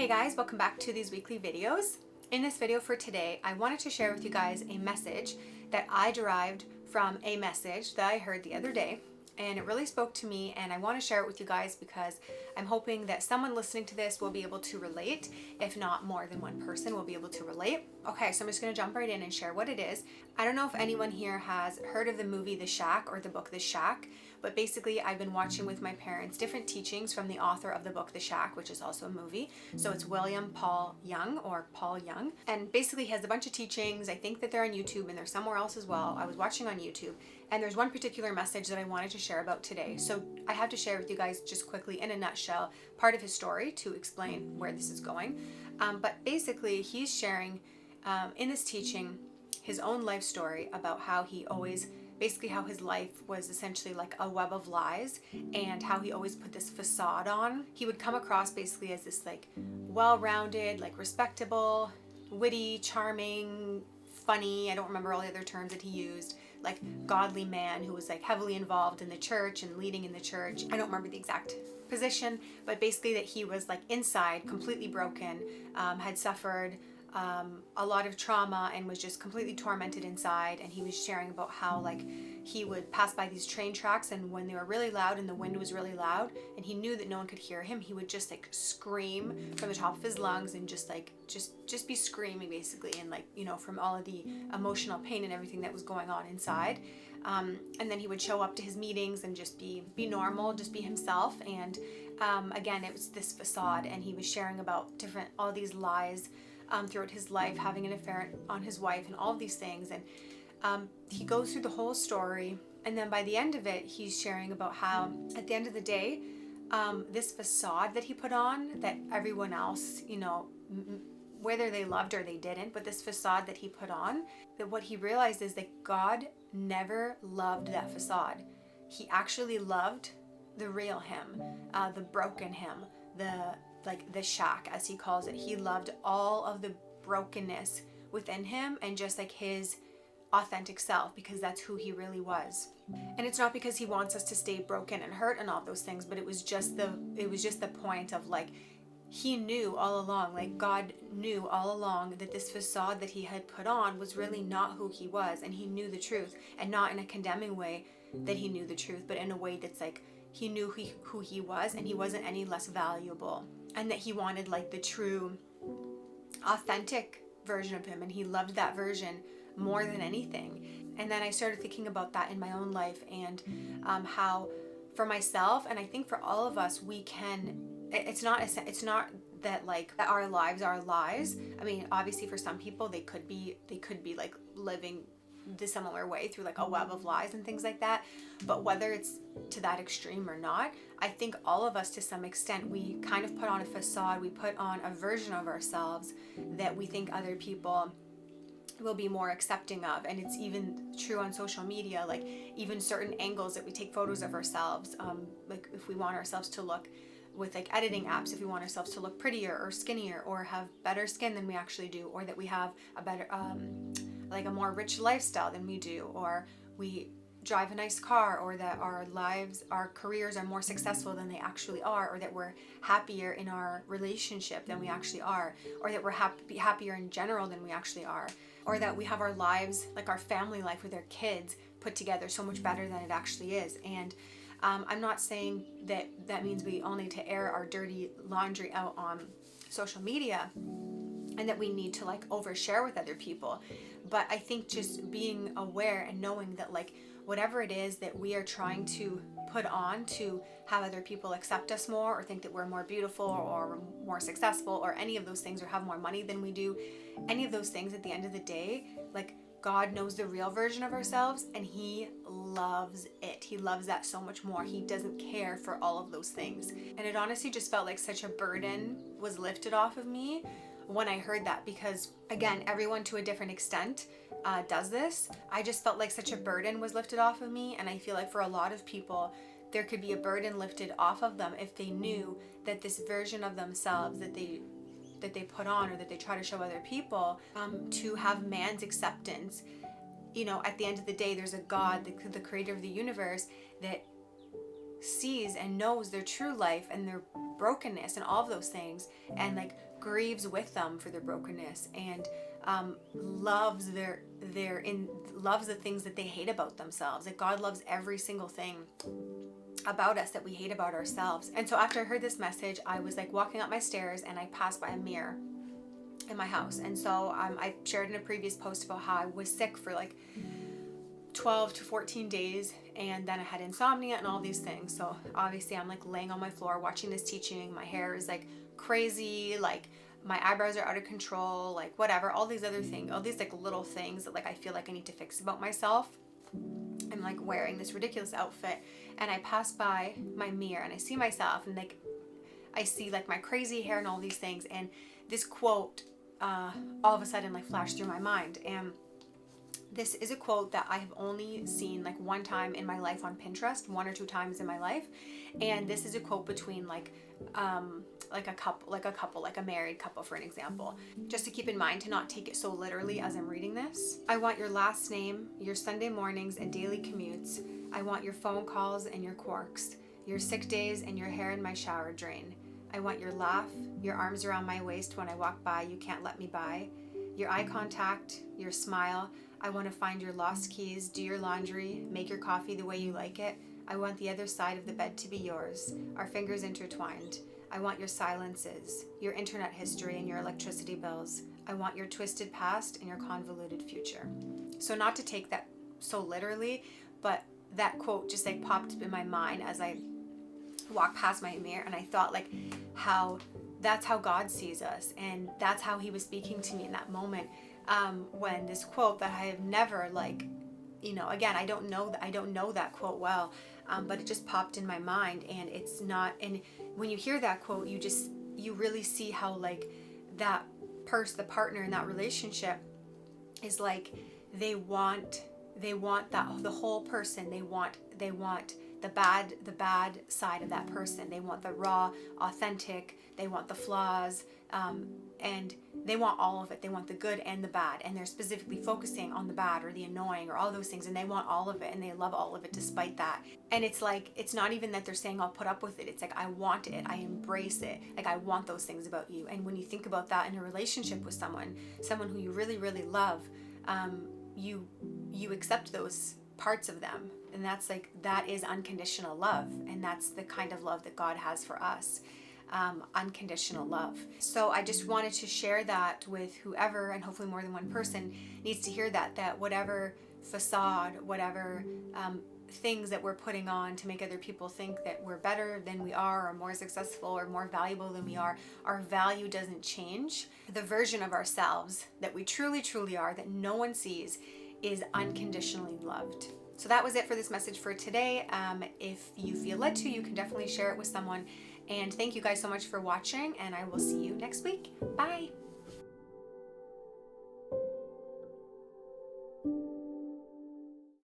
Hey guys, welcome back to these weekly videos. In this video for today, I wanted to share with you guys a message that I derived from a message that I heard the other day, and it really spoke to me, and I want to share it with you guys because I'm hoping that someone listening to this will be able to relate. If not, more than one person will be able to relate. Okay, so I'm just going to jump right in and share what it is. I don't know if anyone here has heard of the movie The Shack or the book The Shack, but basically I've been watching with my parents different teachings from the author of the book The Shack, which is also a movie. So it's William Paul Young, or Paul Young, and basically he has a bunch of teachings. I think that they're on YouTube and they're somewhere else as well. I was watching on YouTube, and there's one particular message that I wanted to share about today. So I have to share with you guys just quickly in a nutshell part of his story to explain where this is going. But basically he's sharing in this teaching his own life story about how he always, basically how his life was essentially like a web of lies, and how he always put this facade on. He would come across basically as this like well-rounded, like respectable, witty, charming, funny, I don't remember all the other terms that he used, like godly man who was like heavily involved in the church and leading in the church. I don't remember the exact position, but basically that he was like inside completely broken, had suffered a lot of trauma and was just completely tormented inside. And he was sharing about how like he would pass by these train tracks, and when they were really loud and the wind was really loud and he knew that no one could hear him, he would just like scream from the top of his lungs and just be screaming basically, and like, you know, from all of the emotional pain and everything that was going on inside. And then he would show up to his meetings and just be normal, just be himself. And again, it was this facade, and he was sharing about all these lies throughout his life, having an affair on his wife and all of these things. And he goes through the whole story, and then by the end of it, he's sharing about how at the end of the day, this facade that he put on, that everyone else, you know, whether they loved or they didn't, but this facade that he put on, that what he realized is that God never loved that facade. He actually loved the real him, the broken him, the shack, as he calls it. He loved all of the brokenness within him and just like his authentic self, because that's who he really was. And it's not because he wants us to stay broken and hurt and all those things, but it was just the point of like, he knew all along, like God knew all along, that this facade that he had put on was really not who he was. And he knew the truth, and not in a condemning way that he knew the truth, but in a way that's like, he knew who he was, and he wasn't any less valuable, and that he wanted like the true authentic version of him, and he loved that version more than anything. And then I started thinking about that in my own life, and how for myself, and I think for all of us, we can, it's not that like that our lives are lies. I mean, obviously for some people they could be like living the similar way through like a web of lies and things like that, but whether it's to that extreme or not, I think all of us to some extent, we kind of put on a facade, we put on a version of ourselves that we think other people will be more accepting of. And it's even true on social media, like even certain angles that we take photos of ourselves, like if we want ourselves to look with like editing apps, if we want ourselves to look prettier or skinnier or have better skin than we actually do, or that we have a better like a more rich lifestyle than we do, or we drive a nice car, or that our careers are more successful than they actually are, or that we're happier in our relationship than we actually are, or that we're happier in general than we actually are, or that we have our lives, like our family life with our kids, put together so much better than it actually is. And I'm not saying that means we all need to air our dirty laundry out on social media, and that we need to like overshare with other people. But I think just being aware and knowing that like whatever it is that we are trying to put on to have other people accept us more, or think that we're more beautiful or more successful or any of those things, or have more money than we do, any of those things, at the end of the day, like God knows the real version of ourselves, and he loves it. He loves that so much more. He doesn't care for all of those things. And it honestly just felt like such a burden was lifted off of me when I heard that, because again, everyone to a different extent does this. I just felt like such a burden was lifted off of me, and I feel like for a lot of people, there could be a burden lifted off of them if they knew that this version of themselves that they put on, or that they try to show other people, to have man's acceptance. You know, at the end of the day, there's a God, the creator of the universe, that sees and knows their true life and their brokenness and all of those things, and like grieves with them for their brokenness, and loves loves the things that they hate about themselves. Like God loves every single thing about us that we hate about ourselves. And so after I heard this message, I was like walking up my stairs and I passed by a mirror in my house. And so I shared in a previous post about how I was sick for like 12 to 14 days, and then I had insomnia and all these things. So obviously I'm like laying on my floor watching this teaching. My hair is like crazy, like my eyebrows are out of control, like whatever, all these other things, all these like little things that like I feel like I need to fix about myself. I'm like wearing this ridiculous outfit, and I pass by my mirror and I see myself, and like I see like my crazy hair and all these things, and this quote all of a sudden like flashed through my mind. And this is a quote that I have only seen like one time in my life on Pinterest, 1 or 2 times in my life. And this is a quote between like a couple, like a married couple, for an example. Just to keep in mind to not take it so literally as I'm reading this. I want your last name, your Sunday mornings and daily commutes. I want your phone calls and your quarks, your sick days and your hair in my shower drain. I want your laugh, your arms around my waist when I walk by, you can't let me by. Your eye contact, your smile. I want to find your lost keys, do your laundry, make your coffee the way you like it. I want the other side of the bed to be yours, our fingers intertwined. I want your silences, your internet history and your electricity bills. I want your twisted past and your convoluted future. So not to take that so literally, but that quote just like popped in my mind as I walked past my mirror, and I thought like how that's how God sees us, and that's how he was speaking to me in that moment. When this quote that I have never like, again, I don't know that quote well, but it just popped in my mind. And it's not, and when you hear that quote, you really see how like that the partner in that relationship is like, they want that the whole person. They want the bad side of that person. They want the raw, authentic. They want the flaws, and they want all of it. They want the good and the bad, and they're specifically focusing on the bad or the annoying or all those things, and they want all of it, and they love all of it despite that. And it's like, it's not even that they're saying I'll put up with it. It's like, I want it, I embrace it, like I want those things about you. And when you think about that in a relationship with someone who you really, really love, you accept those parts of them. And that is unconditional love, and that's the kind of love that God has for us. Unconditional love. So I just wanted to share that with whoever, and hopefully more than one person needs to hear that whatever facade, whatever things that we're putting on to make other people think that we're better than we are, or more successful or more valuable than we are, our value doesn't change. The version of ourselves that we truly, truly are, that no one sees, is unconditionally loved. So that was it for this message for today. If you feel led to, you can definitely share it with someone. And thank you guys so much for watching, and I will see you next week. Bye.